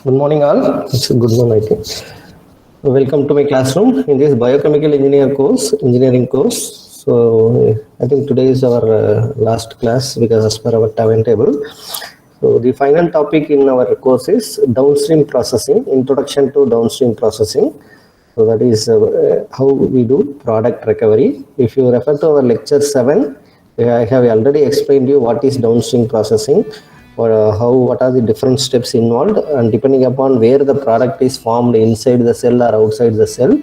Good morning, all. It's a good one, I think. Welcome to my classroom in this biochemical engineering course. So, I think today is our last class because as per our timetable. So, the final topic in our course is downstream processing, introduction to downstream processing. So, that is how we do product recovery. If you refer to our lecture 7, I have already explained you what is downstream processing, or what are the different steps involved, and depending upon where the product is formed, inside the cell or outside the cell.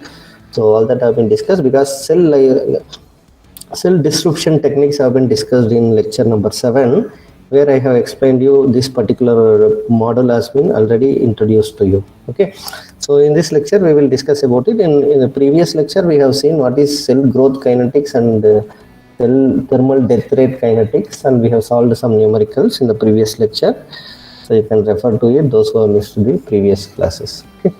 So all that have been discussed because cell disruption techniques have been discussed in lecture number 7, where I have explained you this particular model has been already introduced to you. Okay, so in this lecture we will discuss about it. In the previous lecture we have seen what is cell growth kinetics and cell thermal death rate kinetics, and we have solved some numericals in the previous lecture. So you can refer to it, those who have missed the previous classes. Okay.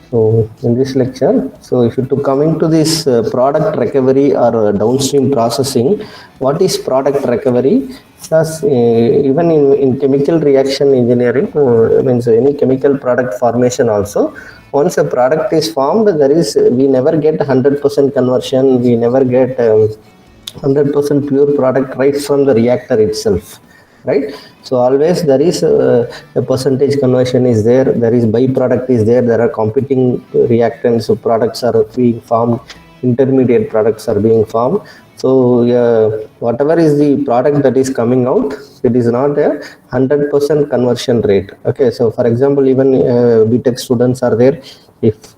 So in this lecture, so if you to coming to this product recovery or downstream processing, what is product recovery? Thus, even in chemical reaction engineering, means any chemical product formation also, once a product is formed, we never get 100% conversion, we never get 100% pure product right from the reactor itself, right? So always there is a percentage conversion is there is byproduct is there are competing reactants, so products are being formed, intermediate products are being formed. So whatever is the product that is coming out, it is not a 100% conversion rate. Okay, so for example, even BTech students are there. If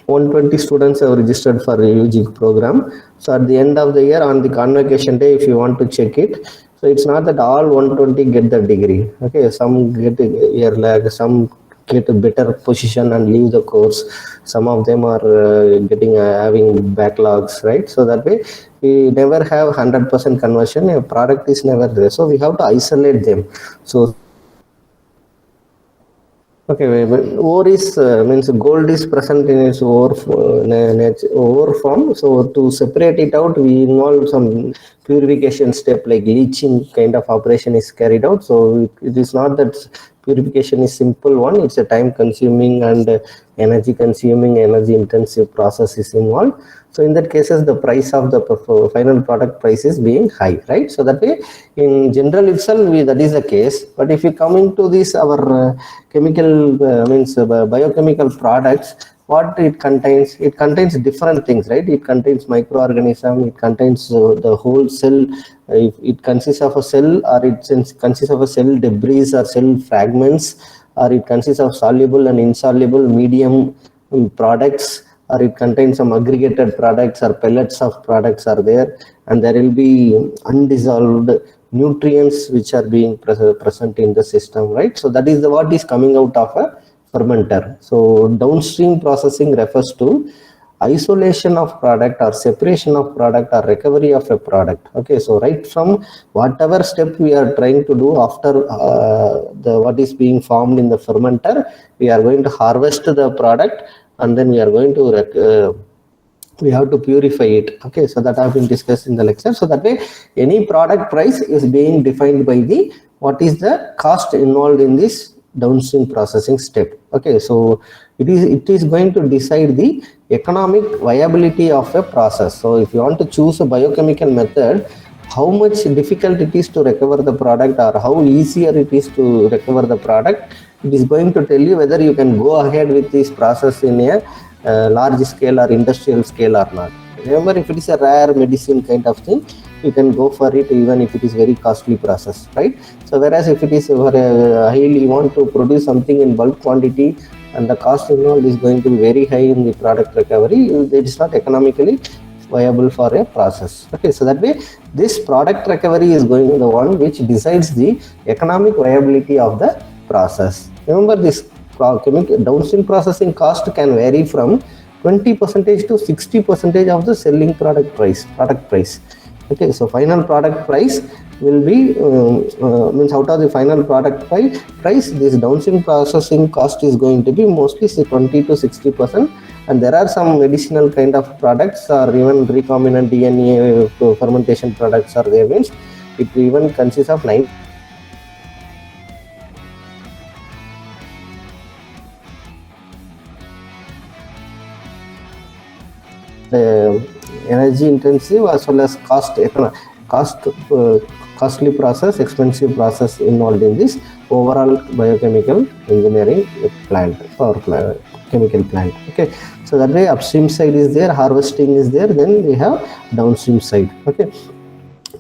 120 students have registered for a UG program. So at the end of the year, on the convocation day, if you want to check it, so it's not that all 120 get the degree. Okay, some get a year lag, some get a better position and leave the course. Some of them are having backlogs, right? So that way, we never have 100% conversion. A product is never there. So we have to isolate them. So okay, ore is means gold is present in its ore form. So to separate it out, we involve some purification step like leaching kind of operation is carried out. So it is not that purification is simple one. It's a time consuming and energy consuming, energy intensive process is involved. So in that cases, the price of the final product price is being high, right? So that way, in general itself, that is the case. But if you come into this, our chemical means biochemical products, what it contains different things, right? It contains microorganism, it contains the whole cell. If it consists of a cell, or it consists of a cell debris or cell fragments, or it consists of soluble and insoluble medium products, or it contains some aggregated products or pellets of products are there, and there will be undissolved nutrients which are being present in the system, right? So that is what is coming out of a fermenter. So downstream processing refers to isolation of product or separation of product or recovery of a product. Okay, so right from whatever step we are trying to do after what is being formed in the fermenter, we are going to harvest the product, and then we are going to we have to purify it. Okay, so that have been discussed in the lecture. So that way, any product price is being defined by the what is the cost involved in this downstream processing step. Okay, so it is going to decide the economic viability of a process. So if you want to choose a biochemical method, how much difficult it is to recover the product or how easier it is to recover the product, it is going to tell you whether you can go ahead with this process in a large scale or industrial scale or not. Remember, if it is a rare medicine kind of thing, you can go for it even if it is very costly process, right? So whereas if it is for a highly, you want to produce something in bulk quantity and the cost involved is going to be very high in the product recovery, it is not economically viable for a process. Okay, so that way this product recovery is going to the one which decides the economic viability of the process. Remember, this downstream processing cost can vary from 20% to 60% of the selling product price. Okay, so final product price will be means out of the final product price, this downstream processing cost is going to be mostly 20 to 60%. And there are some additional kind of products or even recombinant DNA fermentation products are there, means it even consists of 9 energy intensive as well as costly process, expensive process involved in this overall biochemical engineering plant or chemical plant. Okay, so that way upstream side is there, harvesting is there, then we have downstream side. Okay,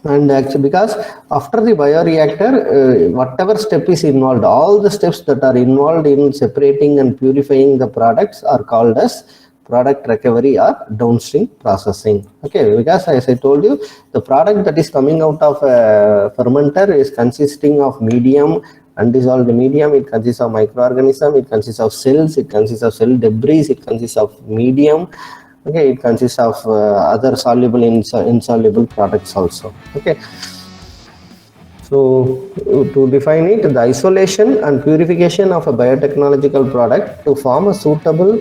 and actually because after the bioreactor, whatever step is involved, all the steps that are involved in separating and purifying the products are called as product recovery or downstream processing. Okay, because as I told you, the product that is coming out of a fermenter is consisting of medium, undissolved medium, it consists of microorganism, it consists of cells, it consists of cell debris, it consists of medium. Okay, it consists of other soluble insoluble products also. Okay, so to define it, the isolation and purification of a biotechnological product to form a suitable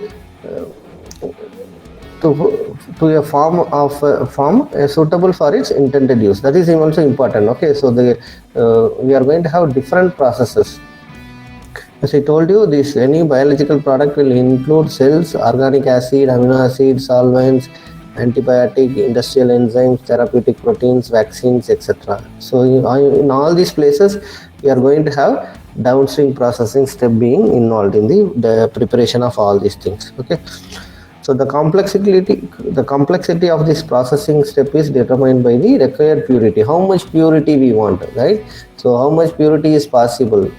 to a form suitable for its intended use, that is also important. Okay, so we are going to have different processes. As I told you, this any biological product will include cells, organic acid, amino acids, solvents, antibiotic, industrial enzymes, therapeutic proteins, vaccines, etc. So in all these places, we are going to have downstream processing step being involved in the preparation of all these things. Okay, so the complexity of this processing step is determined by the required purity, how much purity we want, right? So how much purity is possible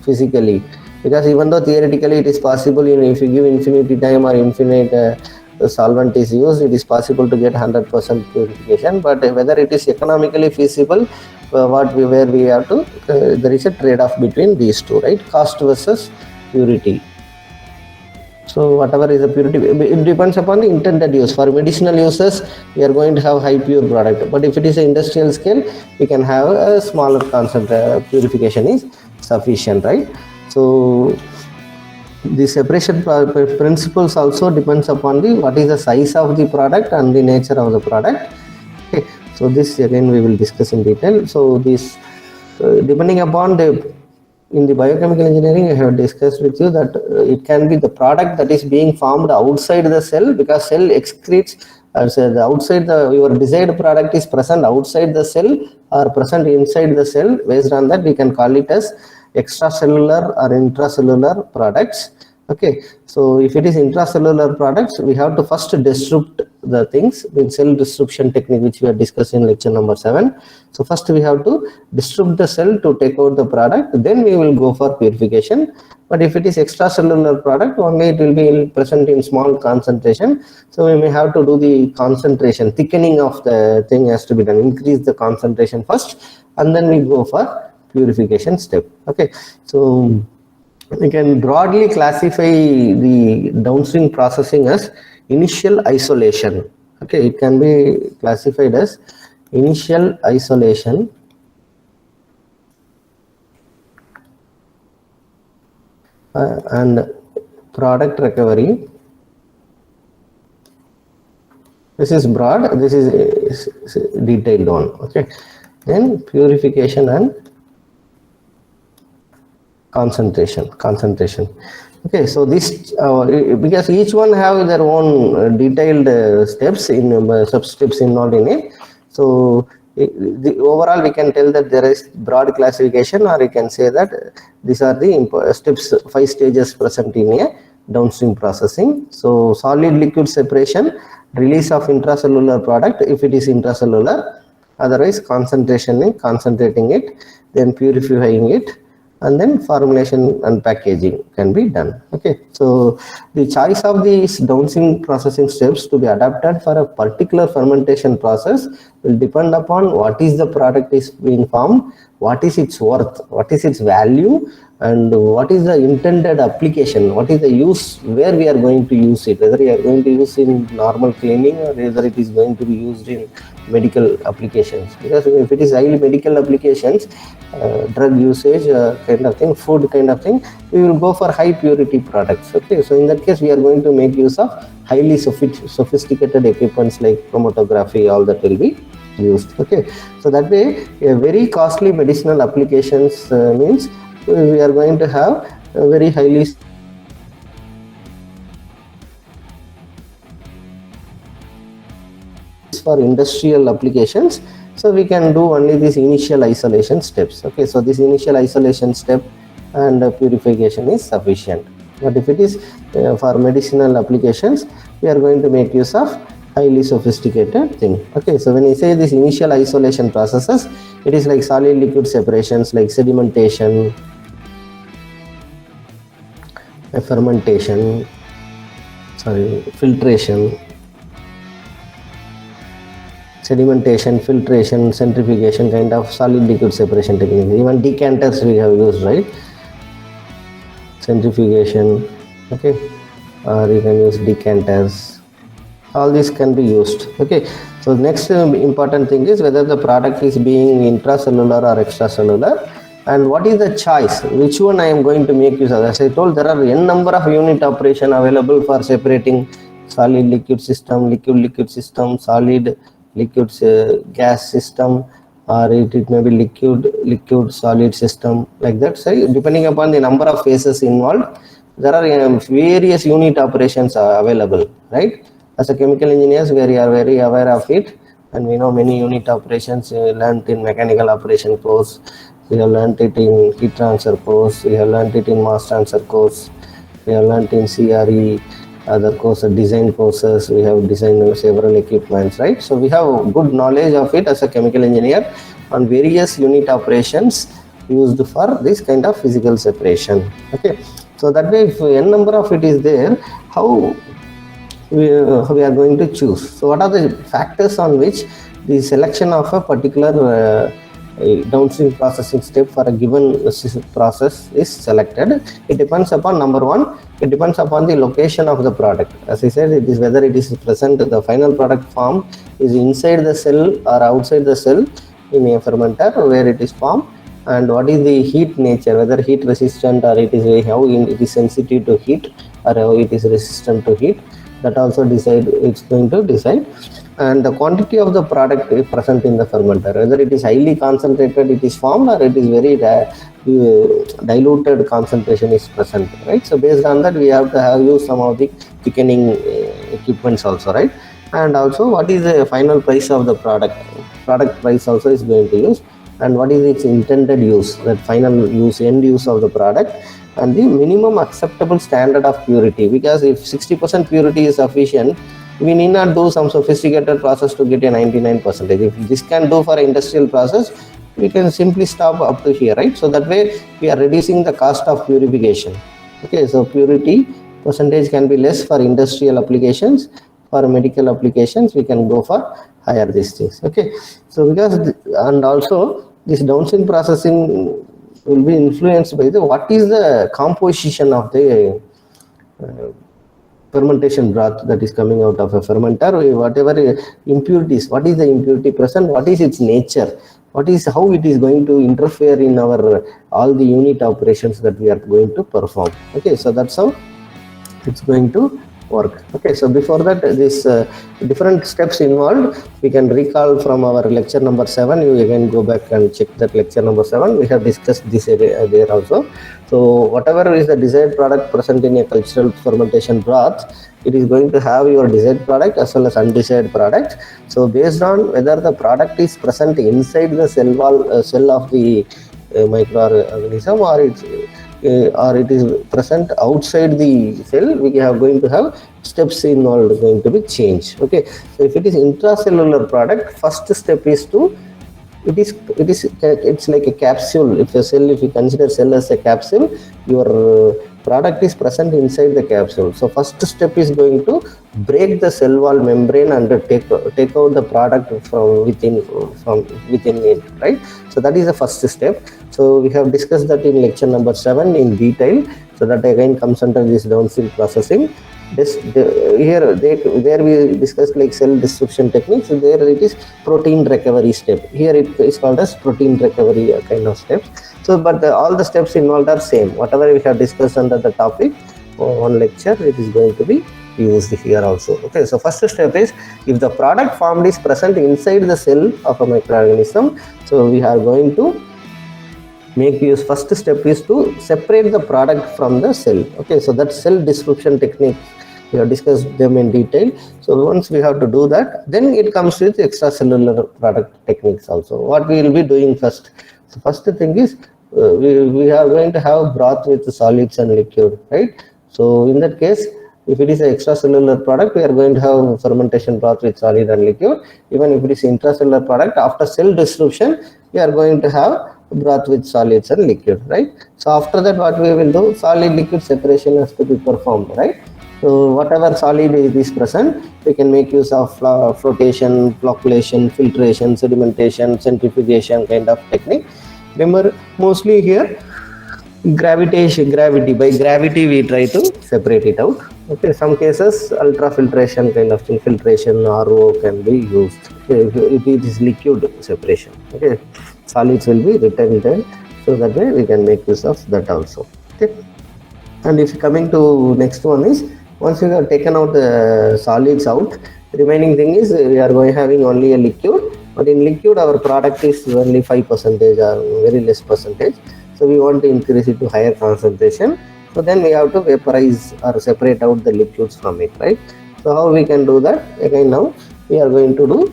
physically, because even though theoretically it is possible, if you give infinity time or infinite solvent is used, it is possible to get 100% purification, but whether it is economically feasible, where we have to there is a trade-off between these two, right? Cost versus purity. So whatever is the purity, it depends upon the intended use. For medicinal uses, we are going to have high pure product, but if it is an industrial scale, we can have a smaller purification is sufficient, right? So the separation principles also depends upon what is the size of the product and the nature of the product. Okay, so this again we will discuss in detail. So this depending upon in the biochemical engineering, I have discussed with you that it can be the product that is being formed outside the cell, because cell excretes the outside your desired product is present outside the cell or present inside the cell. Based on that, we can call it as extracellular or intracellular products. Okay, so if it is intracellular products, we have to first disrupt the things with cell disruption technique, which we are discussing in lecture number 7. So first we have to disrupt the cell to take out the product, then we will go for purification. But if it is extracellular product, only it will be present in small concentration, so we may have to do the concentration, thickening of the thing has to be done, increase the concentration first, and then we go for purification step. Okay, so we can broadly classify the downstream processing as initial isolation. Okay, it can be classified as initial isolation, and product recovery. This is broad, this is detailed one. Okay, then purification and concentration. Okay, so this because each one have their own detailed steps in sub steps involved in it. So the overall we can tell that there is broad classification, or you can say that these are the steps, 5 stages present in a downstream processing. So solid liquid separation, release of intracellular product if it is intracellular, otherwise concentrating it, then purifying it, and then formulation and packaging can be done. Okay, so the choice of these downstream processing steps to be adapted for a particular fermentation process will depend upon what is the product is being formed, what is its worth, what is its value, and what is the intended application, what is the use, where we are going to use it, whether we are going to use in normal cleaning or whether it is going to be used in medical applications. Because if it is highly medical applications, drug usage kind of thing, food kind of thing, we will go for high purity products. Okay, so in that case we are going to make use of highly sophisticated equipments like chromatography, all that will be used. Okay, so that way a very costly medicinal applications means we are going to have a very highly is for industrial applications, so we can do only these initial isolation steps. Okay, so this initial isolation step and purification is sufficient. But if it is for medicinal applications, we are going to make use of highly sophisticated thing. Okay, so when we say this initial isolation processes, it is like solid liquid separations like sedimentation, fermentation, filtration, sedimentation, filtration, centrifugation, kind of solid liquid separation technique. Even decanters we have used, right? Centrifugation, okay, or you can use decanters. All these can be used. Okay, so next important thing is whether the product is being intracellular or extracellular, and what is the choice, which one I am going to make use of. As I told, there are n number of unit operation available for separating solid liquid system, liquid system, solid liquid gas system, or it may be liquid solid system, like that. So depending upon the number of phases involved, there are various unit operations are available, right? As a chemical engineers, we are very aware of it, and we know many unit operations. We learned in mechanical operation course, we have learned it in heat transfer course, we have learned it in mass transfer course, we have learned in CRE, other courses, design courses, we have designed several equipments, right? So we have good knowledge of it as a chemical engineer on various unit operations used for this kind of physical separation. Okay, so that way, if n number of it is there, how we are going to choose. So what are the factors on which the selection of a particular downstream processing step for a given process is selected? It depends upon, number one, it depends upon the location of the product. As I said, it is whether it is present, the final product form is inside the cell or outside the cell in a fermenter where it is formed, and what is the heat nature, whether heat resistant or it is how it is sensitive to heat or how it is resistant to heat. That also it's going to decide, and the quantity of the product is present in the fermenter, whether it is highly concentrated it is formed or it is very diluted concentration is present, right? So based on that, we have to use some of the thickening equipments also, right? And also what is the final price of the product price also is going to use, and what is its intended use, that final use, end use of the product, and the minimum acceptable standard of purity. Because if 60% purity is sufficient, we need not do some sophisticated process to get a 99%. If this can do for industrial process, we can simply stop up to here, right? So that way we are reducing the cost of purification. Okay, so purity percentage can be less for industrial applications. For medical applications, we can go for higher these things. Okay, so because and also this downstream processing will be influenced by the what is the composition of the fermentation broth that is coming out of a fermenter, whatever impurities, what is the impurity present, what is its nature, what is how it is going to interfere in our all the unit operations that we are going to perform. Okay, so that's how it's going to work. Okay, so before that, this different steps involved we can recall from our lecture number 7. You again go back and check that lecture number 7. We have discussed this area there also. So whatever is the desired product present in a cultural fermentation broth, it is going to have your desired product as well as undesired product. So based on whether the product is present inside the cell wall, cell of the microorganism, or it is present outside the cell, we are going to have steps involved going to be changed. Okay, so if it is intracellular product, first step is to it's like a capsule. If you consider cell as a capsule, your product is present inside the capsule. So first step is going to break the cell wall membrane and take out the product from within it, right? So that is the first step. So we have discussed that in lecture number 7 in detail. So that again comes under this downstream processing. There we discussed like cell destruction techniques. So there it is protein recovery step. Here it is called as protein recovery kind of steps. So but all the steps involved are same. Whatever we have discussed under the topic one lecture, it is going to be used here also. Okay, so first step is if the product formed is present inside the cell of a microorganism, so we are going to make use, first step is to separate the product from the cell. Okay, so that cell description technique We have discussed them in detail. So once we have to do that, then it comes with extracellular product techniques also. What we will be doing first? The first thing is we are going to have broth with solids and liquid, right? So in that case, if it is an extracellular product, we are going to have fermentation broth with solid and liquid. Even if it is intracellular product, after cell dissolution, we are going to have broth with solids and liquid, right? So after that, what we will do, solid liquid separation has to be performed, right? So whatever solid is present, we can make use of flotation, flocculation, filtration, sedimentation, centrifugation kind of technique. Remember, mostly here gravity, by gravity we try to separate it out. Okay, some cases ultrafiltration kind of filtration, RO can be used. Okay, if it is liquid separation, okay, solids will be retained there, so that way we can make use of that also. Okay, and if coming to next one is, once we have taken out the solids out, remaining thing is we are going having only a liquid, but in liquid our product is only 5% or very less percentage. So we want to increase it to higher concentration. So then we have to vaporize or separate out the liquids from it, right? So how we can do that? Again, now we are going to do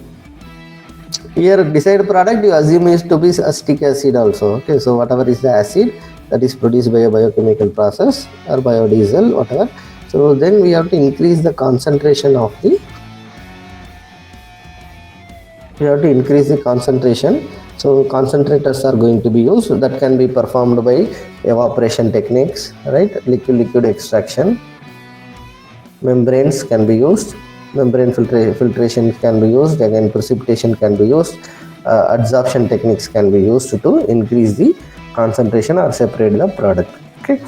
here desired product you assume is to be acetic acid also. Okay, so whatever is the acid that is produced by a biochemical process or biodiesel, whatever. So then we have to increase the concentration of the, we have to increase the concentration. So concentrators are going to be used, that can be performed by evaporation techniques, right? Liquid extraction, membranes can be used, membrane filtration can be used, again precipitation can be used, adsorption techniques can be used to increase the concentration or separate the product. Okay,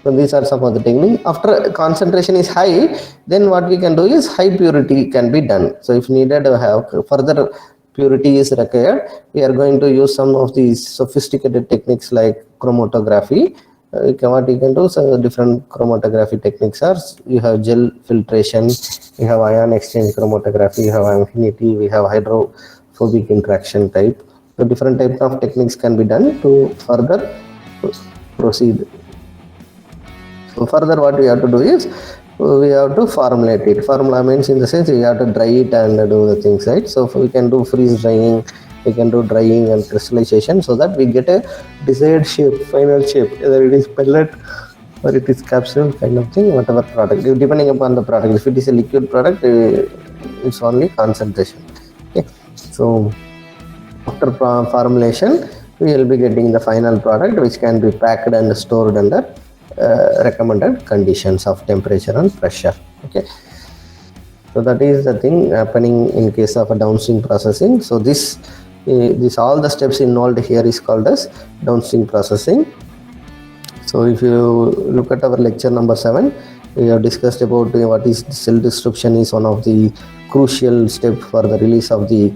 so these are some of the techniques. After concentration is high, then what we can do is high purity can be done. So if needed have further purity is required, we are going to use some of these sophisticated techniques like chromatography. What you can do, so different chromatography techniques are, you have gel filtration, you have ion exchange chromatography, you have affinity, we have hydrophobic interaction type. So different types of techniques can be done to further proceed. So further what we have to do is we have to formulate it. Formula means in the sense we have to dry it and do the things, right? So we can do freeze drying, we can do drying and crystallization, so that we get a desired shape, final shape, whether it is pellet or it is capsule kind of thing, whatever product, depending upon the product. If it is a liquid product, it's only concentration. Okay, so after formulation we will be getting the final product, which can be packed and stored under recommended conditions of temperature and pressure. Okay, so that is the thing happening in case of a downstream processing. So this all the steps involved here is called as downstream processing. So if you look at our lecture number 7, we have discussed about what is cell disruption is one of the crucial step for the release of the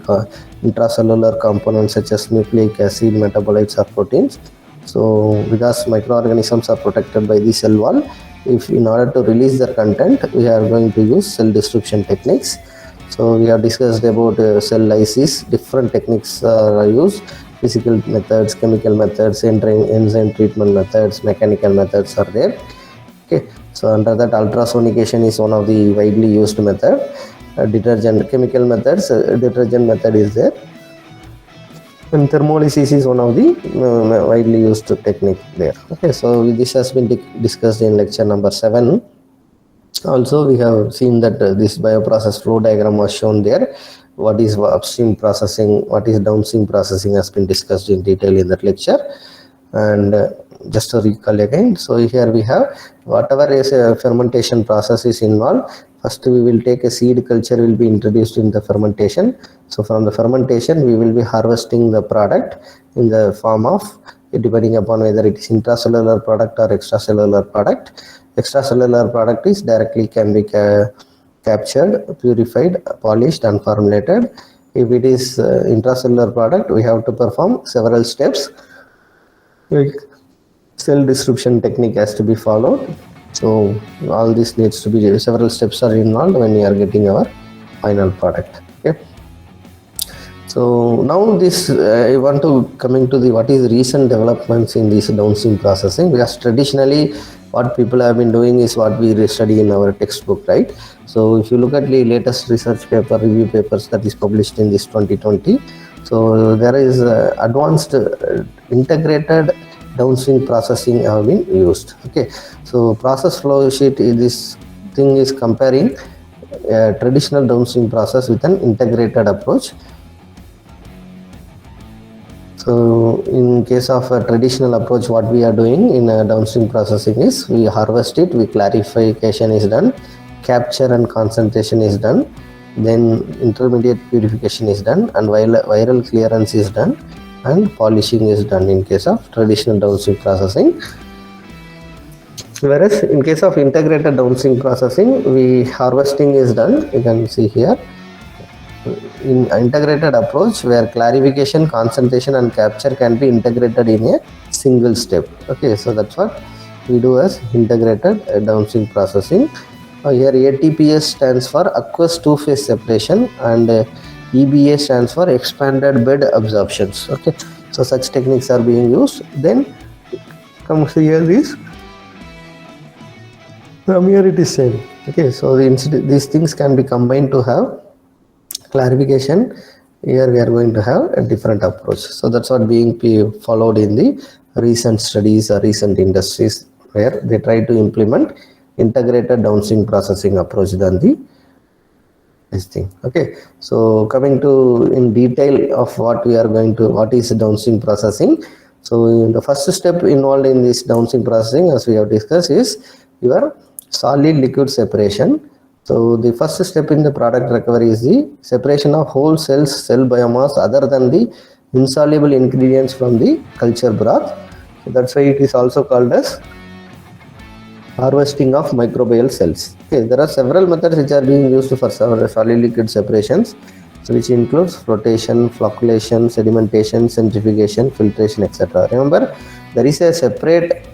intracellular components such as nucleic acid, metabolites or proteins. So because microorganisms are protected by the cell wall, if in order to release their content, we are going to use cell disruption techniques. So we have discussed about cell lysis, different techniques are used, physical methods, chemical methods, enzyme treatment methods, mechanical methods are there. Okay, so under that ultrasonication is one of the widely used method. Detergent chemical methods, detergent method is there, and thermolysis is one of the widely used technique there. Okay, so this has been discussed in lecture number 7. Also we have seen that this bioprocess flow diagram was shown there. What is upstream processing, what is downstream processing has been discussed in detail in that lecture. And just to recall again, so here we have whatever is a fermentation process is involved. First we will take a seed culture will be introduced in the fermentation. So from the fermentation we will be harvesting the product in the form of, depending upon whether it is intracellular product or extracellular product. Extracellular product is directly can be captured, purified, polished and formulated. If it is intracellular product, we have to perform several steps. Cell disruption technique has to be followed. So all this needs to be, several steps are involved when we are getting our final product. Okay, so now this I want to coming to the what is recent developments in this downstream processing, because traditionally what people have been doing is what we study in our textbook, right? So if you look at the latest research paper, review papers that is published in this 2020, so there is advanced integrated downstream processing have been used. Okay, so process flow sheet, this thing is comparing a traditional downstream process with an integrated approach. So in case of a traditional approach, what we are doing in downstream processing is we harvest it, we clarification is done, capture and concentration is done, then intermediate purification is done, and viral clearance is done, and polishing is done in case of traditional downstream processing. Whereas in case of integrated downstream processing, harvesting is done. You can see here in integrated approach where clarification, concentration, and capture can be integrated in a single step. Okay, so that's what we do as integrated downstream processing. Here ATPS stands for aqueous two-phase separation, and EBA stands for expanded bed absorptions. Okay, so such techniques are being used. Then comes here this. From here it is same. Okay, so these things can be combined to have clarification. Here we are going to have a different approach. So that's what being followed in the recent studies or recent industries where they try to implement integrated downstream processing approach than this thing. Okay, so coming to in detail of what is downstream processing. So the first step involved in this downstream processing, as we have discussed, is your solid liquid separation. So the first step in the product recovery is the separation of whole cells, cell biomass other than the insoluble ingredients from the culture broth. So that's why it is also called as harvesting of microbial cells. Okay, there are several methods which are being used for solid liquid separations, so which includes flotation, flocculation, sedimentation, centrifugation, filtration, etc. Remember, there is a separate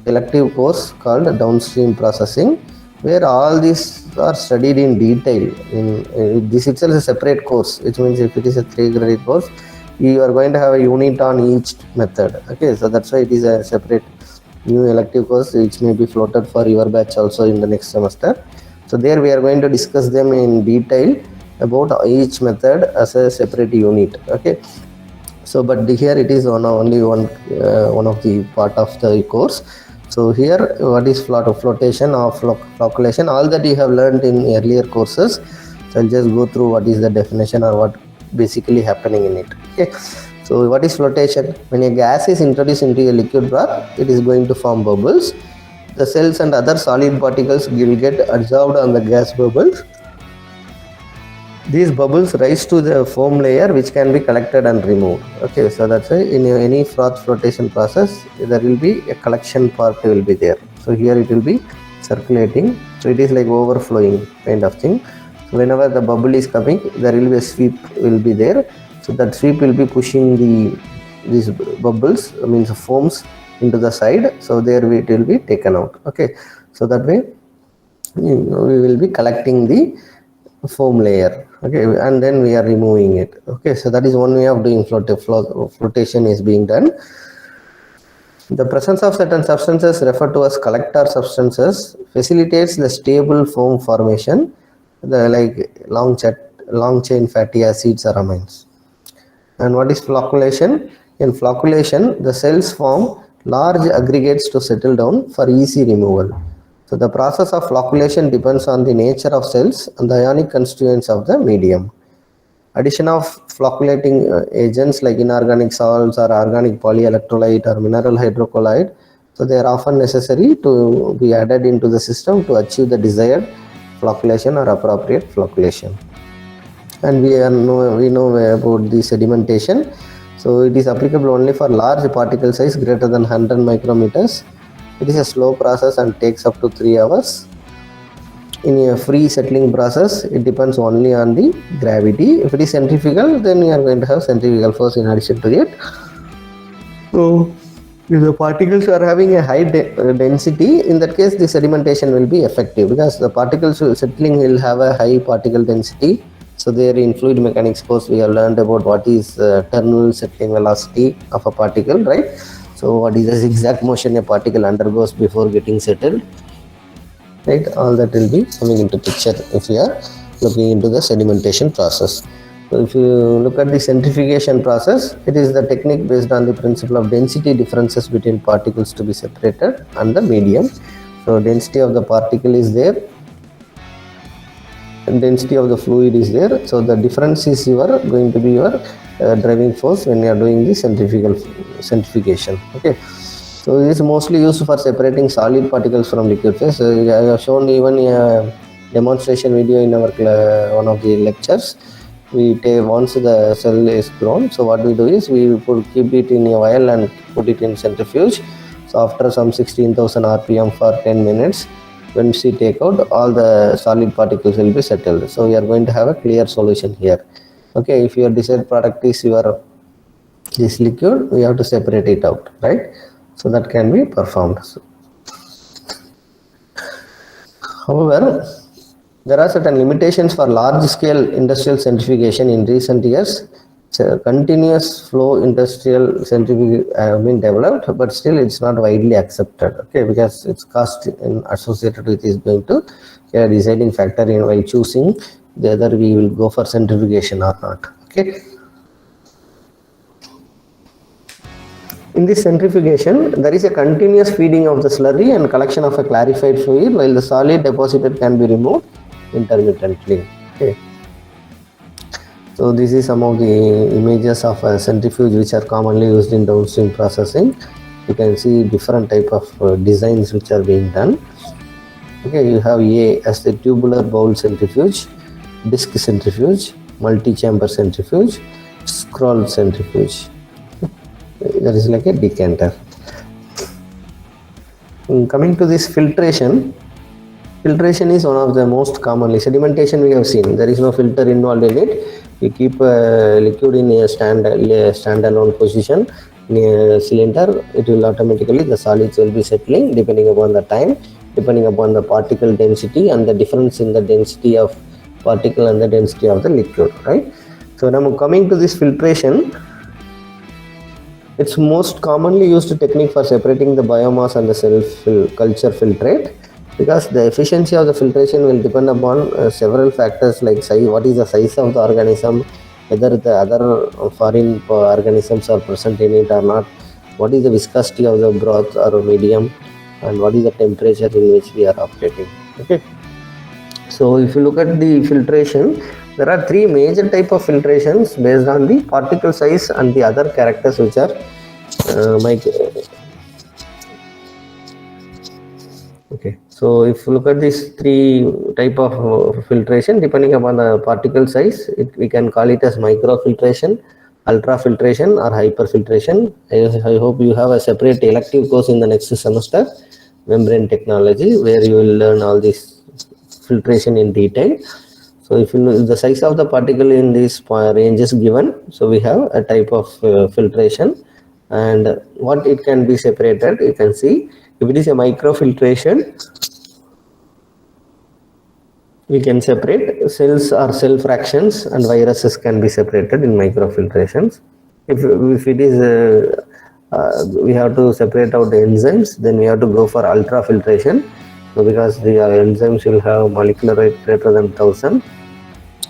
elective course called downstream processing, where all these are studied in detail. This itself is a separate course, which means if it is a 3 credit course, you are going to have a unit on each method. Okay, so that's why it is a separate new elective course which may be floated for your batch also in the next semester. So there we are going to discuss them in detail about each method as a separate unit. Okay, so but here it is only one of the part of the course. So here what is flotation or flocculation, all that you have learned in earlier courses. So I'll just go through what is the definition or what basically happening in it. Okay, so what is flotation? When a gas is introduced into a liquid broth, it is going to form bubbles. The cells and other solid particles will get absorbed on the gas bubbles. These bubbles rise to the foam layer, which can be collected and removed. Okay, so that's why in any froth flotation process, there will be a collection part will be there. So here it will be circulating. So it is like overflowing kind of thing. So whenever the bubble is coming, there will be a sweep will be there. So that sweep will be pushing these bubbles, means foams, into the side. So there it will be taken out. Okay, so that way we will be collecting the foam layer. Okay, and then we are removing it. Okay, so that is one way of doing flotation is being done. The presence of certain substances referred to as collector substances facilitates the stable foam formation, like long chain fatty acids or amines. And what is flocculation? In flocculation, the cells form large aggregates to settle down for easy removal. So the process of flocculation depends on the nature of cells and the ionic constituents of the medium. Addition of flocculating agents like inorganic salts or organic polyelectrolyte or mineral hydrocolloid, so they are often necessary to be added into the system to achieve the desired flocculation or appropriate flocculation. And we know about the sedimentation. So it is applicable only for large particle size greater than 100 micrometers. It is a slow process and takes up to 3 hours. In a free settling process, it depends only on the gravity. If it is centrifugal, then you are going to have centrifugal force in addition to it. So if the particles are having a high density, in that case the sedimentation will be effective, because the particles settling will have a high particle density. So there in fluid mechanics course we have learned about what is terminal settling velocity of a particle, right? So what is the zigzag motion a particle undergoes before getting settled? Right, all that will be coming into picture if we are looking into the sedimentation process. So if you look at the centrifugation process, it is the technique based on the principle of density differences between particles to be separated and the medium. So density of the particle is there and density of the fluid is there. So the difference is going to be your driving force when you are doing the centrifugation. Okay. So this is mostly used for separating solid particles from liquid phase. I have shown even a demonstration video in our one of the lectures. We take once the cell is grown. So what we do is we keep it in a vial and put it in centrifuge. So after some 16,000 RPM for 10 minutes, when we take out, all the solid particles will be settled. So we are going to have a clear solution here. Okay, if your desired product is this liquid, we have to separate it out, right? So that can be performed. However, there are certain limitations for large-scale industrial centrifugation in recent years. So continuous flow industrial centrifuge have been developed, but still it's not widely accepted. Okay, because its cost associated with is going to be a deciding factor in while choosing whether we will go for centrifugation or not. Okay. In this centrifugation, there is a continuous feeding of the slurry and collection of a clarified fluid, while the solid deposited can be removed intermittently. Okay. So this is some of the images of a centrifuge which are commonly used in downstream processing. You can see different type of designs which are being done. Okay, you have A as the tubular bowl centrifuge, disc centrifuge, multi-chamber centrifuge, scroll centrifuge. That is like a decanter. Coming to this filtration is one of the most commonly. Sedimentation we have seen, there is no filter involved in it. We keep liquid in a standalone position in a cylinder. It will automatically, the solids will be settling depending upon the time, depending upon the particle density and the difference in the density of particle and the density of the liquid, right? So now coming to this filtration, it's most commonly used technique for separating the biomass and the cell culture filtrate, because the efficiency of the filtration will depend upon several factors like size, what is the size of the organism, whether the other foreign organisms are present in it or not, what is the viscosity of the broth or medium, and what is the temperature in which we are operating. Okay. So if you look at the filtration, there are three major type of filtrations based on the particle size and the other characters which are okay. So if you look at these three type of filtration, depending upon the particle size, we can call it as microfiltration, ultrafiltration, or hyperfiltration. I hope you have a separate elective course in the next semester, membrane technology, where you will learn all this filtration in detail. So if you know the size of the particle in this range is given, so we have a type of filtration, and what it can be separated, you can see if it is a microfiltration, we can separate cells or cell fractions, and viruses can be separated in microfiltrations. If it is we have to separate out the enzymes, then we have to go for ultrafiltration. So because the enzymes will have molecular weight greater than 1000,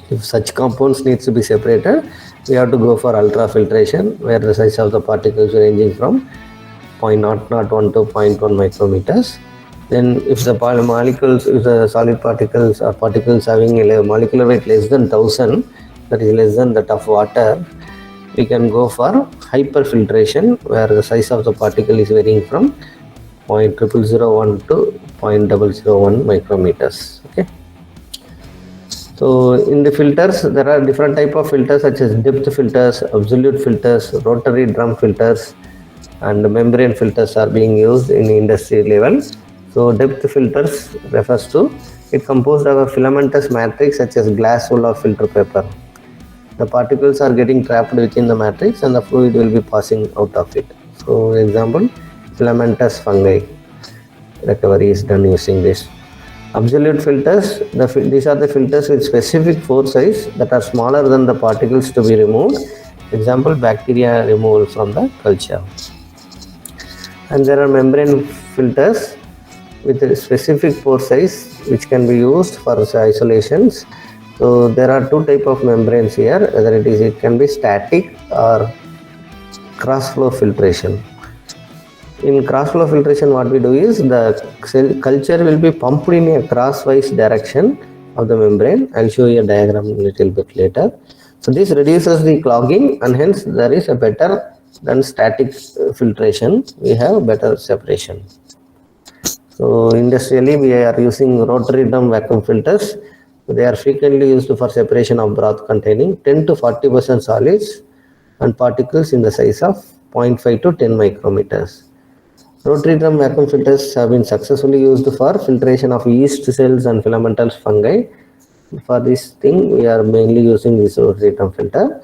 if such compounds needs to be separated, we have to go for ultrafiltration, where the size of the particles ranging from 0.001 to 0.1 micrometers. Then if the molecules, if the solid particles or particles having a molecular weight less than 1000, that is less than that of water, we can go for hyperfiltration, where the size of the particle is varying from 0.0001 to 0.001 micrometers. Okay. So in the filters, there are different type of filters such as depth filters, absolute filters, rotary drum filters, and membrane filters are being used in industry level. So depth filters refers to it composed of a filamentous matrix such as glass wool or filter paper. The particles are getting trapped within the matrix and the fluid will be passing out of it. So example, filamentous fungi recovery is done using this. Absolute filters, these are the filters with specific pore size that are smaller than the particles to be removed. Example, bacteria removal from the culture. And there are membrane filters with a specific pore size which can be used for isolations. So there are two type of membranes here, whether it can be static or cross flow filtration. In cross flow filtration, what we do is the cell culture will be pumped in a crosswise direction of the membrane. I'll show you a diagram a little bit later. So this reduces the clogging, and hence there is a better than static filtration. We have better separation. So industrially we are using rotary drum vacuum filters. They are frequently used for separation of broth containing 10 to 40% solids and particles in the size of 0.5 to 10 micrometers. Rotary drum vacuum filters have been successfully used for filtration of yeast cells and filamentous fungi. For this thing, we are mainly using this rotary drum filter.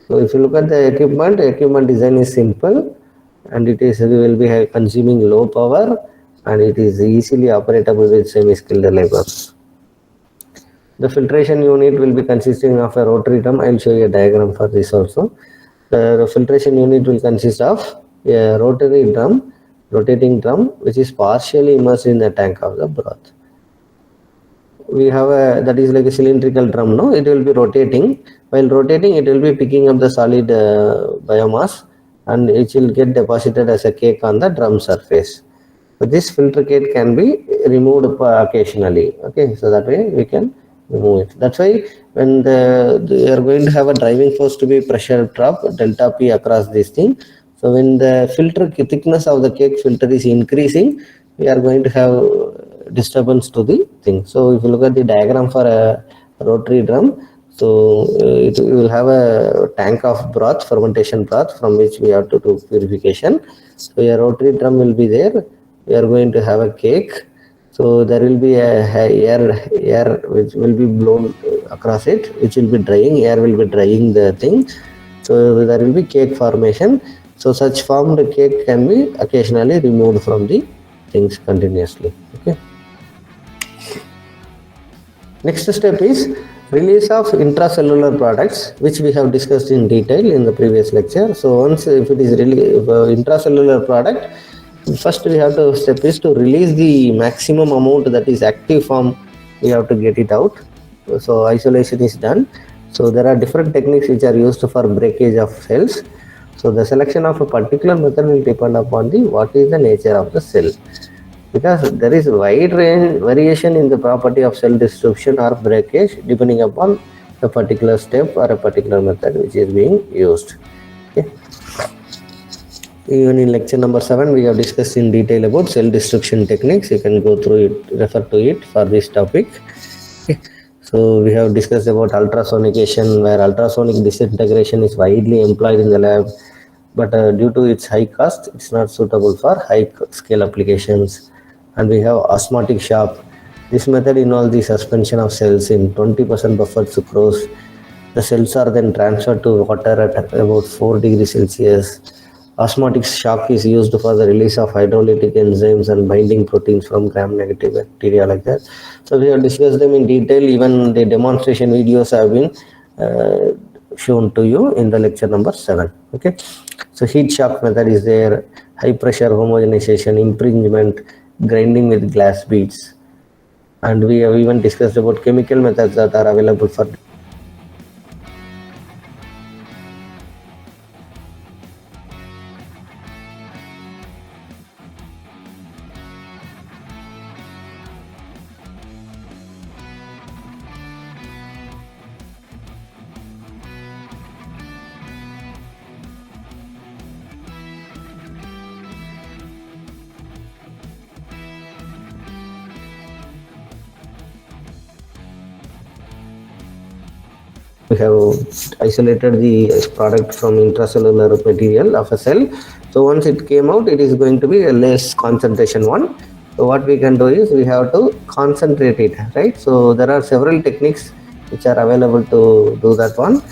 So if you look at the equipment design is simple, and it will be consuming low power, and it is easily operatable with semi-skilled laborers. The filtration unit will be consisting of a rotary drum. I will show you a diagram for this also. The filtration unit will consist of a rotary drum, rotating drum, which is partially immersed in the tank of the broth. We have that is like a cylindrical drum. No, it will be rotating. While rotating, it will be picking up the solid biomass, and it will get deposited as a cake on the drum surface. So this filter cake can be removed occasionally. Okay, so that way we can remove it. That's why when they are going to have a driving force to be pressure drop delta P across this thing. So when the filter thickness of the cake filter is increasing, we are going to have disturbance to the thing. So if you look at the diagram for a rotary drum, so it will have a tank of broth, fermentation broth, from which we have to do purification. So a rotary drum will be there. We are going to have a cake. So there will be a air which will be blown across it, which will be drying. Air will be drying the thing. So there will be cake formation. So such formed cake can be occasionally removed from the things continuously. Okay. Next step is release of intracellular products, which we have discussed in detail in the previous lecture. So once if it is really intracellular product, first we have to step is to release the maximum amount, that is active form. We have to get it out. So isolation is done. So there are different techniques which are used for breakage of cells. So the selection of a particular method will depend upon the what is the nature of the cell, because there is wide range variation in the property of cell distribution or breakage depending upon a particular step or a particular method which is being used. Okay. Even in lecture number 7, we have discussed in detail about cell destruction techniques. You can go through it, refer to it for this topic. Okay. So we have discussed about ultrasonication, where ultrasonic disintegration is widely employed in the lab, but due to its high cost, it's not suitable for high scale applications. And we have osmotic shock. This method involves the suspension of cells in 20% buffered sucrose. The cells are then transferred to water at about 4 degrees Celsius. Osmotic shock is used for the release of hydrolytic enzymes and binding proteins from gram-negative bacteria, like that. So we have discussed them in detail. Even the demonstration videos have been shown to you in the lecture number 7. Okay. So heat shock method is there, high pressure homogenization, impingement, grinding with glass beads, and we have even discussed about chemical methods that are available for we have isolated the product from intracellular material of a cell. So once it came out, it is going to be a less concentration one. So what we can do is we have to concentrate it, right? So there are several techniques which are available to do that one.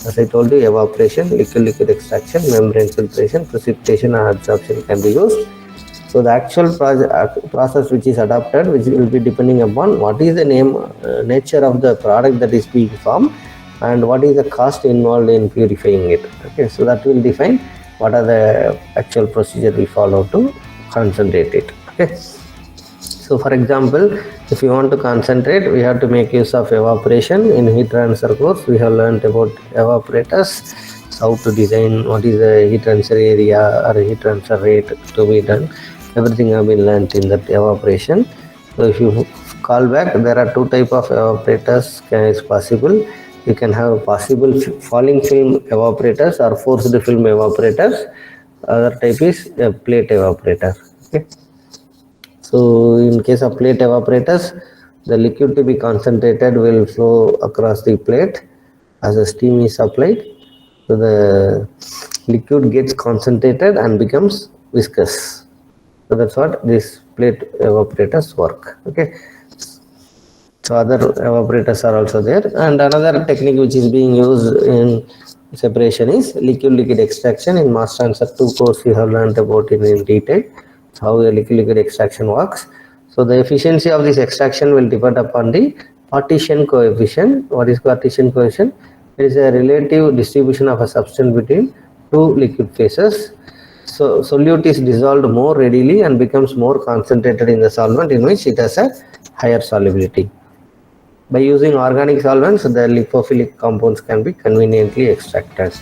As I told you, evaporation, liquid extraction, membrane filtration, precipitation and absorption can be used. So the actual process which is adopted, which will be depending upon what is the nature of the product that is being formed, and what is the cost involved in purifying it. Okay, so that will define what are the actual procedure we follow to concentrate it. Okay. So for example, if you want to concentrate, we have to make use of evaporation. In heat transfer course, we have learned about evaporators, how to design, what is the heat transfer area or heat transfer rate to be done. Everything have been learned in that evaporation. So if you call back, there are two type of evaporators is possible. You can have possible falling film evaporators or forced film evaporators. Other type is a plate evaporator. Okay. So in case of plate evaporators, the liquid to be concentrated will flow across the plate as the steam is applied. So the liquid gets concentrated and becomes viscous. So that's what these plate evaporators work. Okay. So other evaporators are also there, and another technique which is being used in separation is liquid extraction. In mass transfer 2 course we have learned about it in detail, how the liquid extraction works. So the efficiency of this extraction will depend upon the partition coefficient. What is partition coefficient? It is a relative distribution of a substance between two liquid phases. So solute is dissolved more readily and becomes more concentrated in the solvent in which it has a higher solubility. By using organic solvents, the lipophilic compounds can be conveniently extracted.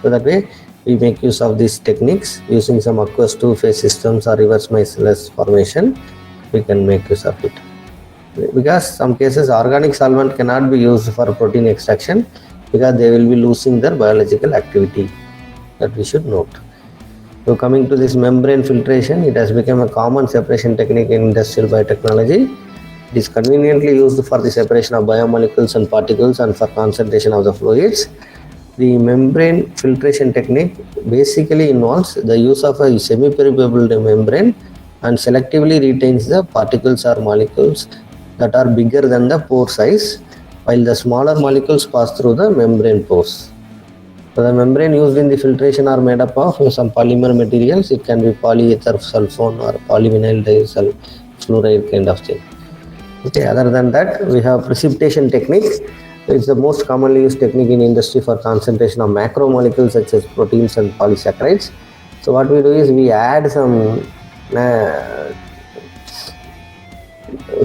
So that way, we make use of these techniques using some aqueous two-phase systems or reverse Michaelis formation. We can make use of it. Because some cases organic solvent cannot be used for protein extraction because they will be losing their biological activity. That we should note. So coming to this membrane filtration, it has become a common separation technique in industrial biotechnology. It is conveniently used for the separation of biomolecules and particles and for concentration of the fluids. The membrane filtration technique basically involves the use of a semi-permeable membrane and selectively retains the particles or molecules that are bigger than the pore size, while the smaller molecules pass through the membrane pores. So the membrane used in the filtration are made up of some polymer materials. It can be polyether sulfone or polyvinyl disulfuride kind of thing. Okay, other than that, we have precipitation technique. It's the most commonly used technique in industry for concentration of macromolecules such as proteins and polysaccharides. So what we do is we add some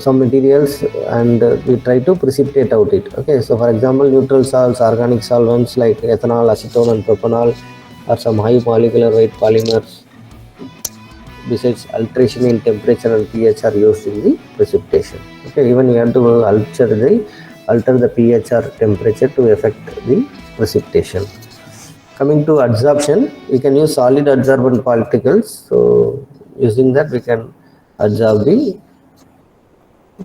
materials and we try to precipitate out it. Okay, so for example, neutral salts, organic solvents like ethanol, acetone and propanol are some high molecular weight polymers. Besides, alteration in temperature and pH are used in the precipitation. Okay, even we have to alter the pH or temperature to affect the precipitation. Coming to adsorption, we can use solid adsorbent particles. So using that we can adsorb the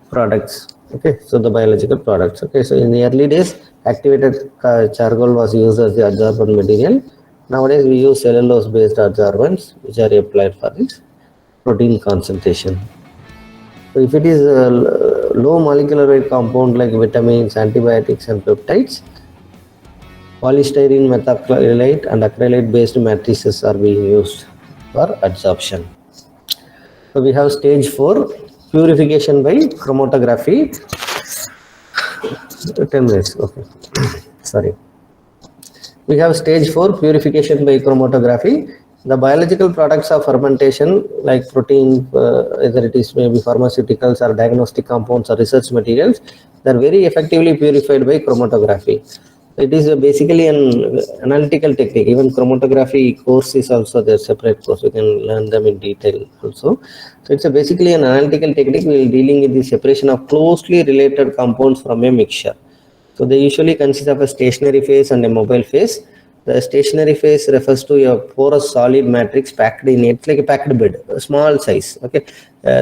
products. Okay, so the biological products. Okay, so in the early days, activated charcoal was used as the adsorbent material. Nowadays we use cellulose based adsorbents which are applied for this protein concentration. So if it is a low molecular weight compound like vitamins, antibiotics and peptides, polystyrene, methacrylate and acrylate based matrices are being used for adsorption. So we have stage 4, purification by chromatography. 10 minutes, okay. Sorry. We have stage 4, purification by chromatography. The biological products of fermentation like protein, either it is maybe pharmaceuticals or diagnostic compounds or research materials, they are very effectively purified by chromatography. It is basically an analytical technique. Even chromatography course is also their separate course. You can learn them in detail also. So it's basically an analytical technique. We are dealing with the separation of closely related compounds from a mixture. So they usually consist of a stationary phase and a mobile phase. The stationary phase refers to a porous solid matrix packed in it's like a packed bed, a small size. Okay,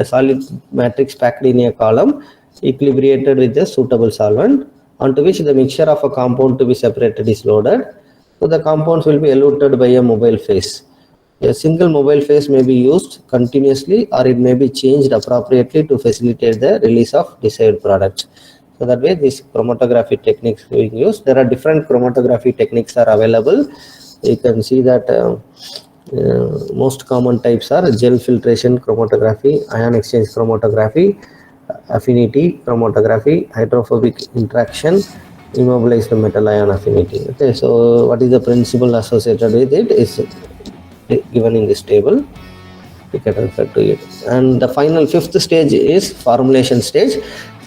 solid matrix packed in a column, equilibrated with a suitable solvent, onto which the mixture of a compound to be separated is loaded. So the compounds will be eluted by a mobile phase. A single mobile phase may be used continuously or it may be changed appropriately to facilitate the release of desired product. So that way these chromatography techniques being used. There are different chromatography techniques are available. You can see that most common types are gel filtration chromatography, ion exchange chromatography, affinity chromatography, hydrophobic interaction, immobilized metal ion affinity. Okay, so what is the principle associated with it is given in this table. we can refer to it. And the final fifth stage is formulation stage.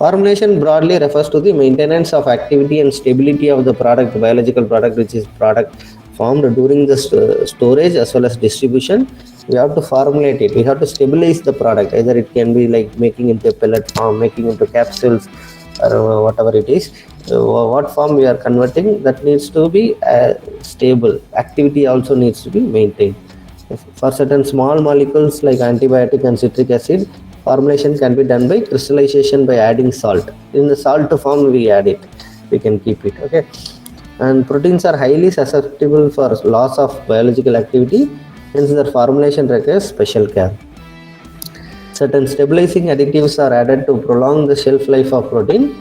Formulation broadly refers to the maintenance of activity and stability of the product, biological product, which is product formed during the storage as well as distribution. We have to formulate it. We have to stabilize the product. Either it can be like making into a pellet form, making into capsules, or whatever it is. What form we are converting, that needs to be stable. Activity also needs to be maintained. For certain small molecules like antibiotic and citric acid, formulation can be done by crystallization by adding salt. In the salt form, we add it. We can keep it. Okay. And proteins are highly susceptible for loss of biological activity, hence their formulation requires special care. Certain stabilizing additives are added to prolong the shelf life of protein.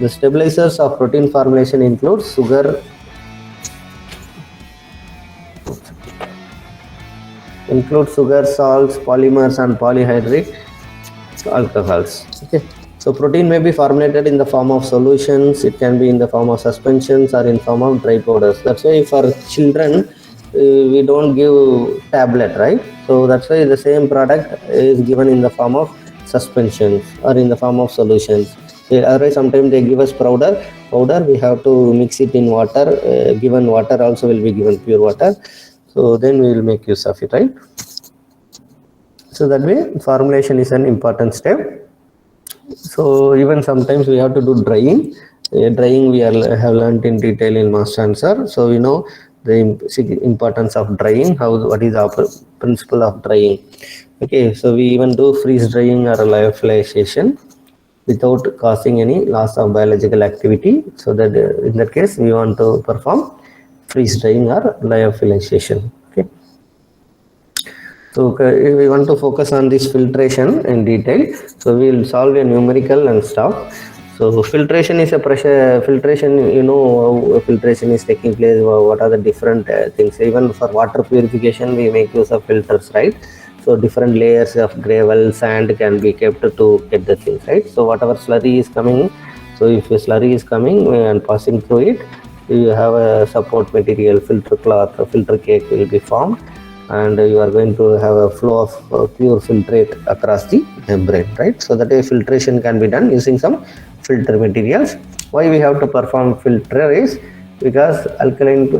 The stabilizers of protein formulation include sugar, salts, polymers, and polyhydrate alcohols. Okay. So protein may be formulated in the form of solutions. It can be in the form of suspensions or in form of dry powders. That's why for children, we don't give tablet, right? So that's why the same product is given in the form of suspensions or in the form of solutions. Otherwise, sometimes they give us powder. We have to mix it in water. Given water also will be given pure water. So then we will make use of it, right? So that way, formulation is an important step. So even sometimes we have to do drying. Drying we have learned in detail in master answer. So we know the importance of drying. What is the principle of drying? Okay, so we even do freeze drying or lyophilization without causing any loss of biological activity. So that in that case we want to perform freeze drying or lyophilization. Okay. So if we want to focus on this filtration in detail, so we will solve a numerical and stop. So filtration is a pressure filtration. You know how filtration is taking place. What are the different things? Even for water purification, we make use of filters, right? So different layers of gravel, sand can be kept to get the things, right? So whatever slurry is coming, so if a slurry is coming and passing through it, you have a support material, filter cloth, a filter cake will be formed, and you are going to have a flow of pure filtrate across the membrane, right? So that way filtration can be done using some filter materials. Why we have to perform filter is because alkaline,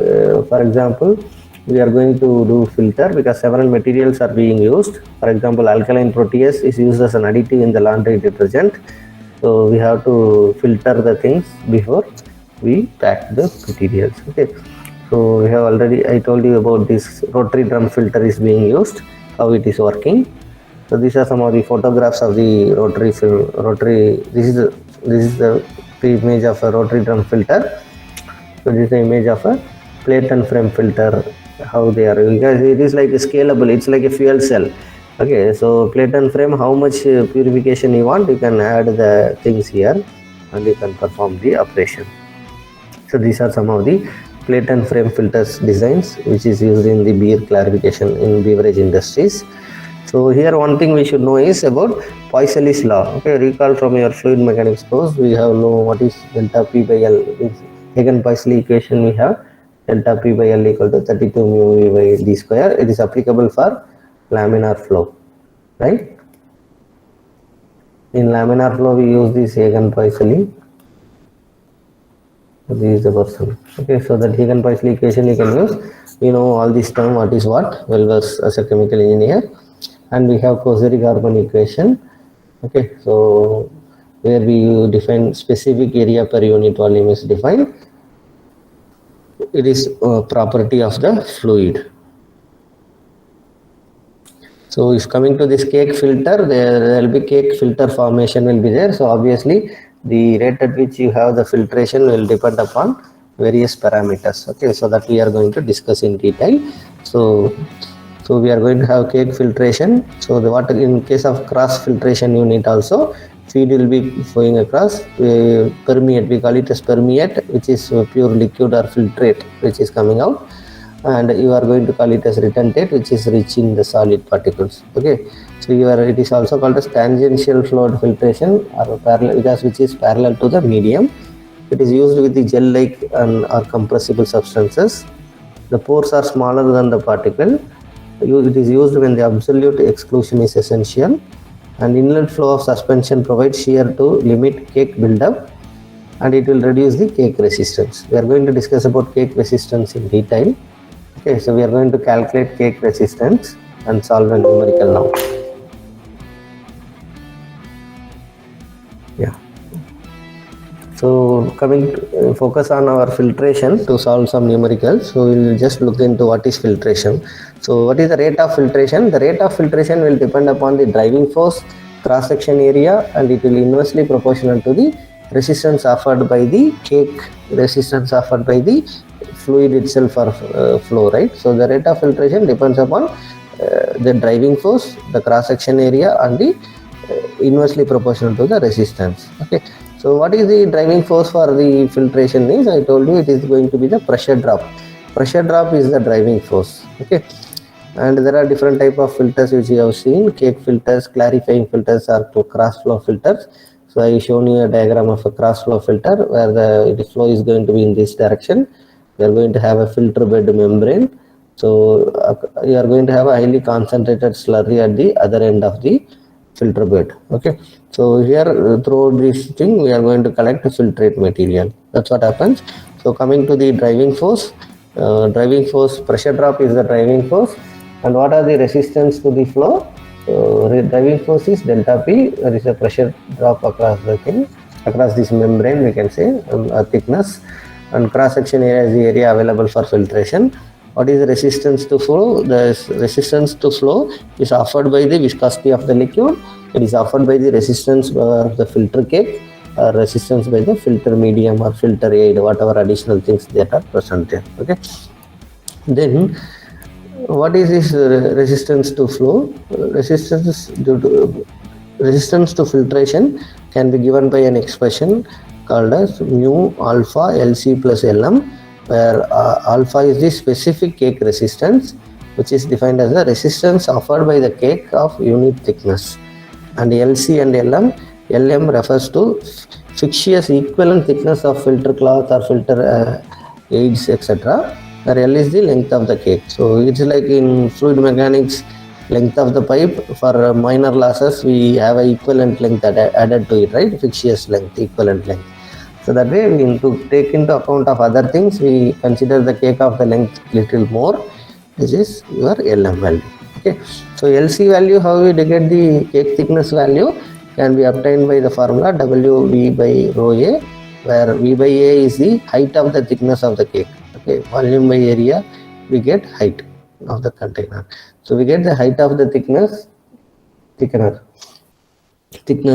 for example, we are going to do filter because several materials are being used. For example, alkaline protease is used as an additive in the laundry detergent. So we have to filter the things before we pack the materials. Okay. So we have already, I told you about this rotary drum filter is being used, how it is working. So these are some of the photographs of the rotary. This is the image of a rotary drum filter. So this is the image of a plate and frame filter. How they are, because it is like a scalable. It's like a fuel cell. Okay, so plate and frame, how much purification you want, you can add the things here, and you can perform the operation. So these are some of the plate and frame filters designs which is used in the beer clarification in beverage industries. So here one thing we should know is about Poiseuille's law. Okay, recall from your fluid mechanics course, we have know what is delta P by L. Hagen-Poiseuille equation we have delta P by L equal to 32 mu V by D square. It is applicable for laminar flow, right? In laminar flow we use this Hagen-Poiseuille. This is the person. Okay, so that Hagen-Poiseuille equation you can use. You know all this term, what is what, well versed as a chemical engineer. And we have Cosery-Carbon equation. Okay, so where we define specific area per unit volume is defined. It is a property of the fluid. So if coming to this cake filter, there will be cake filter formation will be there. So obviously the rate at which you have the filtration will depend upon various parameters. Okay, so that we are going to discuss in detail. So we are going to have cake filtration. So the water, in case of cross filtration unit also, feed will be flowing across, permeate, we call it as permeate, which is pure liquid or filtrate which is coming out, and you are going to call it as retentate, which is rich in the solid particles. Okay, so it is also called as tangential fluid filtration or parallel, because which is parallel to the medium. It is used with the gel like or compressible substances. The pores are smaller than the particle. it is used when the absolute exclusion is essential, and inlet flow of suspension provides shear to limit cake buildup, and it will reduce the cake resistance. We are going to discuss about cake resistance in detail. Okay, so we are going to calculate cake resistance and solve a numerical now. Yeah. So coming to, focus on our filtration to solve some numericals. So we will just look into what is filtration. So what is the rate of filtration? The rate of filtration will depend upon the driving force, cross section area, and it will inversely proportional to the resistance offered by the cake, resistance offered by the fluid itself or flow, right? So the rate of filtration depends upon the driving force, the cross section area, and the inversely proportional to the resistance. Okay, so what is the driving force for the filtration is, I told you it is going to be the pressure drop. Pressure drop is the driving force. Okay, and there are different type of filters which you have seen: cake filters, clarifying filters, or cross flow filters. So I shown you a diagram of a cross flow filter where the flow is going to be in this direction. We are going to have a filter bed membrane. So you are going to have a highly concentrated slurry at the other end of the filter bed. Okay, so here through this thing we are going to collect filtrate material. That's what happens. So coming to the driving force, pressure drop is the driving force, and what are the resistance to the flow? Driving force is delta P. There is a pressure drop across the thing, across this membrane, we can say, thickness, and cross section area is the area available for filtration. What is the resistance to flow? The resistance to flow is offered by the viscosity of the liquid. It is offered by the resistance of the filter cake, or resistance by the filter medium or filter aid, whatever additional things that are present there. Okay. Then what is this resistance to flow? Resistance to filtration can be given by an expression called as mu alpha Lc plus Lm, where alpha is the specific cake resistance, which is defined as the resistance offered by the cake of unit thickness, and Lc and Lm refers to fictitious equivalent thickness of filter cloth or filter aids, etc., where L is the length of the cake. So it's like in fluid mechanics, length of the pipe. For minor losses we have a equivalent length added to it, right? Fictitious length, equivalent length. So that way, we need to take into account of other things, we consider the cake of the length little more, which is your Lm value. Okay, so Lc value, how we get the cake thickness value, can be obtained by the formula Wv by rho A, where V by A is the height of the thickness of the cake. Okay, volume by area, we get height of the container. So we get the height of the thickness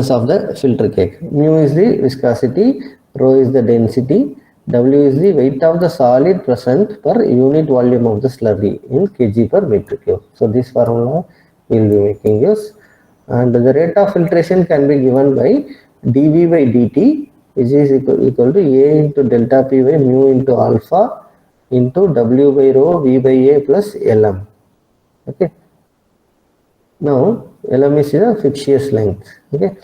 of the filter cake. Mu is the viscosity, rho is the density, W is the weight of the solid present per unit volume of the slurry in kg per meter cube. So this formula we will be making use. And the rate of filtration can be given by dV by dt, which is equal to A into delta P by mu into alpha into W by rho V by A plus Lm. Okay. Now Lm is the fictitious length. Okay.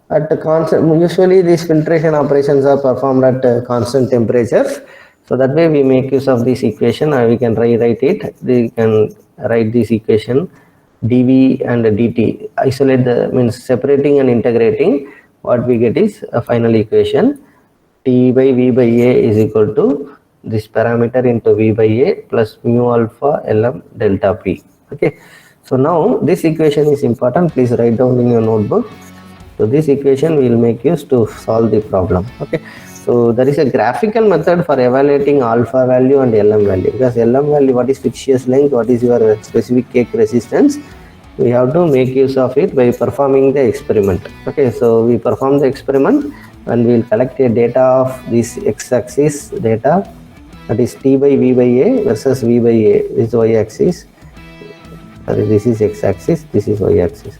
At the constant, usually these filtration operations are performed at constant temperatures. So that way we make use of this equation, and we can rewrite it. We can write this equation dV and dt. Isolate the means separating and integrating. What we get is a final equation. T by V by A is equal to this parameter into V by A plus mu alpha Lm delta P. Okay. So now this equation is important. Please write down in your notebook. So this equation we will make use to solve the problem. Okay. So there is a graphical method for evaluating alpha value and Lm value, because Lm value, what is fictitious length, what is your specific cake resistance, we have to make use of it by performing the experiment. Okay. So we perform the experiment and we will collect a data of this x-axis data, that is T by V by A versus V by A, this is y-axis, this is x-axis, this is y-axis.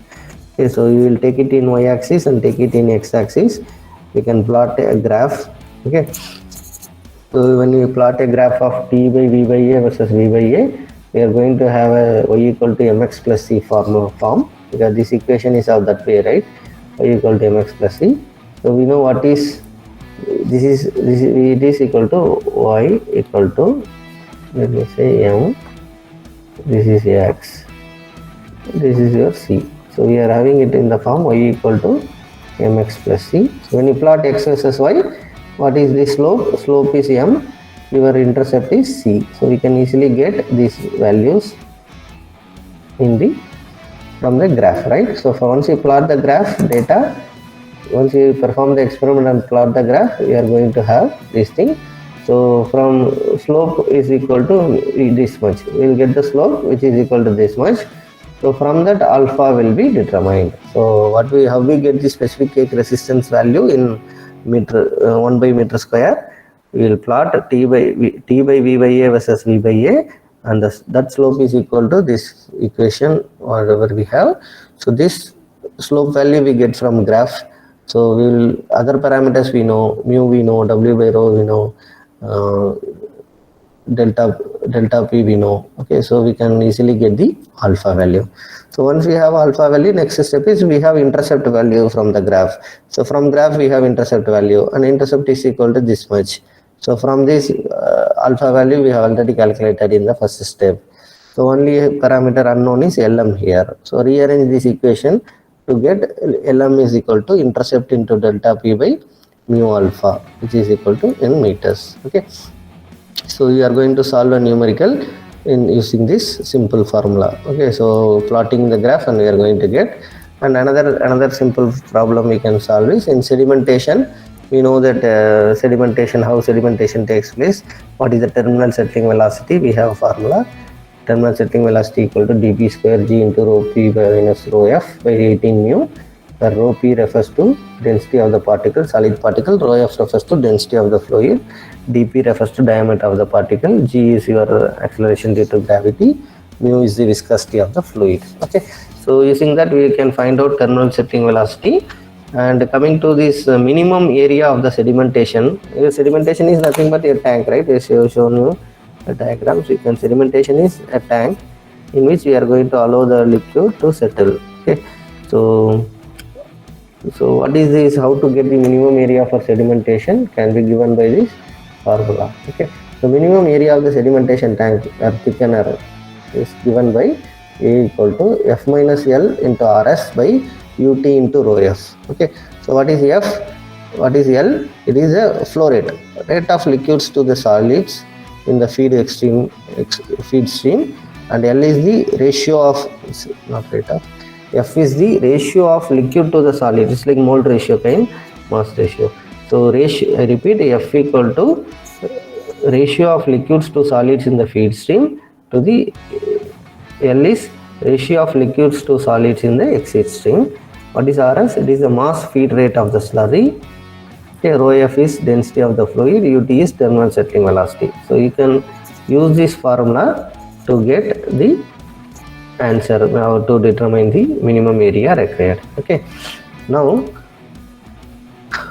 Okay, so you will take it in y-axis and take it in x-axis. We can plot a graph. Okay, so when you plot a graph of T by V by A versus V by A, we are going to have a y equal to mx plus c form, because this equation is of that way, right? Y equal to mx plus c. So we know what is this is it is equal to y equal to, let me say m, this is x. this is your C. So we are having it in the form y equal to mx plus c. So when you plot x versus y, what is the slope? Slope is m, your intercept is c. So we can easily get these values in the from the graph, right? So for once you plot the graph data, once you perform the experiment and plot the graph, we are going to have this thing. So from slope is equal to this much, we will get the slope which is equal to this much. So from that alpha will be determined. So how we get the specific cake resistance value in meter 1 by meter square? We will plot t by v by a versus v by a, and that slope is equal to this equation whatever we have. So this slope value we get from graph. So we will other parameters we know, mu we know, w by rho we know, delta p we know. Okay, so we can easily get the alpha value. So once we have alpha value, next step is we have intercept value from the graph. So from graph we have intercept value, and intercept is equal to this much. So from this alpha value we have already calculated in the first step. So only parameter unknown is lm here. So rearrange this equation to get lm is equal to intercept into delta p by mu alpha, which is equal to in meters. Okay. So we are going to solve a numerical in using this simple formula. Okay, so plotting the graph and we are going to get, and another simple problem we can solve is in sedimentation. We know that how sedimentation takes place. What is the terminal settling velocity? We have a formula. Terminal settling velocity equal to dp square g into rho p by minus rho f by 18 mu, where rho p refers to density of the particle, solid particle, rho f refers to density of the fluid, dp refers to diameter of the particle, g is your acceleration due to gravity, mu is the viscosity of the fluid. Okay, so using that we can find out terminal settling velocity. And coming to this minimum area of the sedimentation, sedimentation is nothing but a tank, right? As I have shown you the diagram. So you can, sedimentation is a tank in which we are going to allow the liquid to settle. Okay, so what is this? How to get the minimum area for sedimentation can be given by this formula. Okay, so minimum area of the sedimentation tank or thickener is given by A equal to F minus L into RS by UT into rho S. Okay, so what is F? What is L? It is a flow rate of liquids to the solids in the feed stream, and L is the ratio of, not rate of, F is the ratio of liquid to the solid. It's like mole ratio kind, mass ratio. So ratio, I repeat, F equal to ratio of liquids to solids in the feed stream to the L is ratio of liquids to solids in the exit stream. What is RS? It is the mass feed rate of the slurry. Okay, rho F is density of the fluid, UT is terminal settling velocity. So you can use this formula to get the answer to determine the minimum area required. Okay, now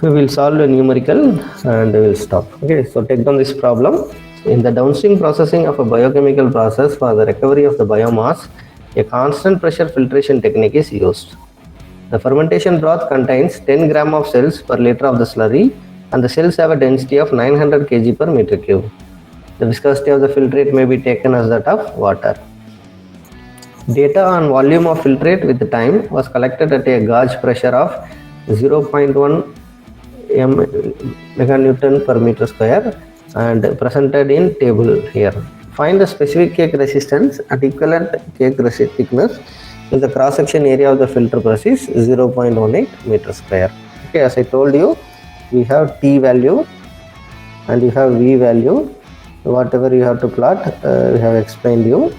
we will solve a numerical and we will stop. Okay, so take down this problem. In the downstream processing of a biochemical process for the recovery of the biomass, a constant pressure filtration technique is used. The fermentation broth contains 10 gram of cells per liter of the slurry, and the cells have a density of 900 kg per meter cube. The viscosity of the filtrate may be taken as that of water. Data on volume of filtrate with time was collected at a gauge pressure of 0.1 meganewton per meter square and presented in table here. Find the specific cake resistance at equivalent cake thickness if the cross section area of the filter press is 0.18 meter square. Okay, as I told you, we have T value and you have V value. Whatever you have to plot, we have explained you.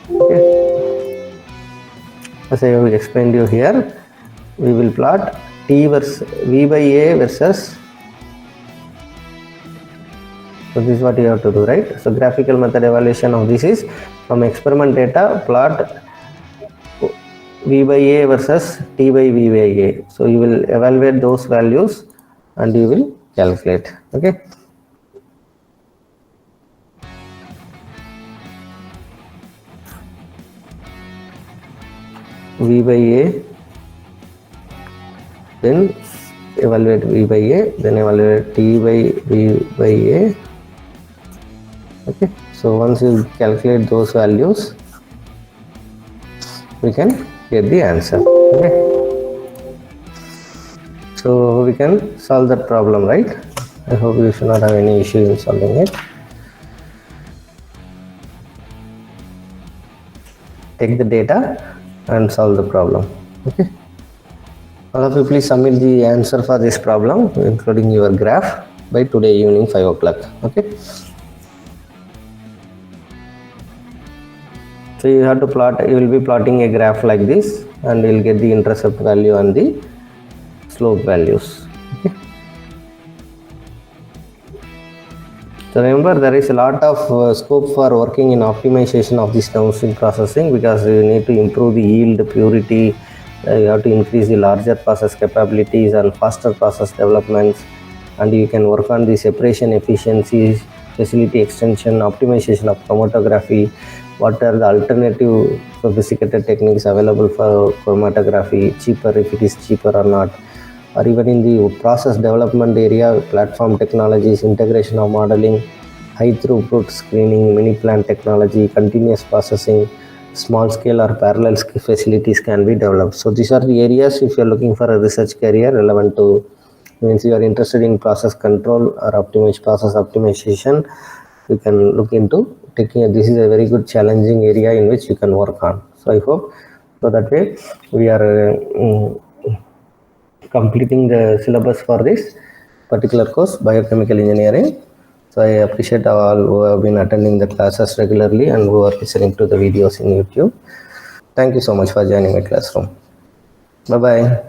Okay, as I have explained you here, we will plot T versus V by A versus. So this is what you have to do, right? So graphical method evaluation of this is from experiment data, plot V by A versus T by V by A. So you will evaluate those values and you will calculate. Okay. V by A, then evaluate V by A, then evaluate T by V by A. Okay, so once you calculate those values, we can get the answer. Okay, so we can solve that problem, right? I hope you should not have any issue in solving it. Take the data and solve the problem. Okay, all of you please submit the answer for this problem including your graph by today evening 5 o'clock. Okay, so you have to plot, you will be plotting a graph like this and you will get the intercept value and the slope values. Okay, so remember, there is a lot of scope for working in optimization of this downstream processing, because you need to improve the yield, purity, you have to increase the larger process capabilities and faster process developments, and you can work on the separation efficiencies, facility extension, optimization of chromatography, what are the alternative sophisticated techniques available for chromatography, cheaper if it is cheaper or not, or even in the process development area, platform technologies, integration of modeling, high throughput screening, mini plant technology, continuous processing, small scale or parallel facilities can be developed. So these are the areas, if you are looking for a research career relevant to, means you are interested in process control or process optimization, you can look into taking this is a very good challenging area in which you can work on. So I hope, so that way we are completing the syllabus for this particular course, biochemical engineering. So I appreciate all who have been attending the classes regularly and who are listening to the videos in YouTube. Thank you so much for joining my classroom. Bye bye.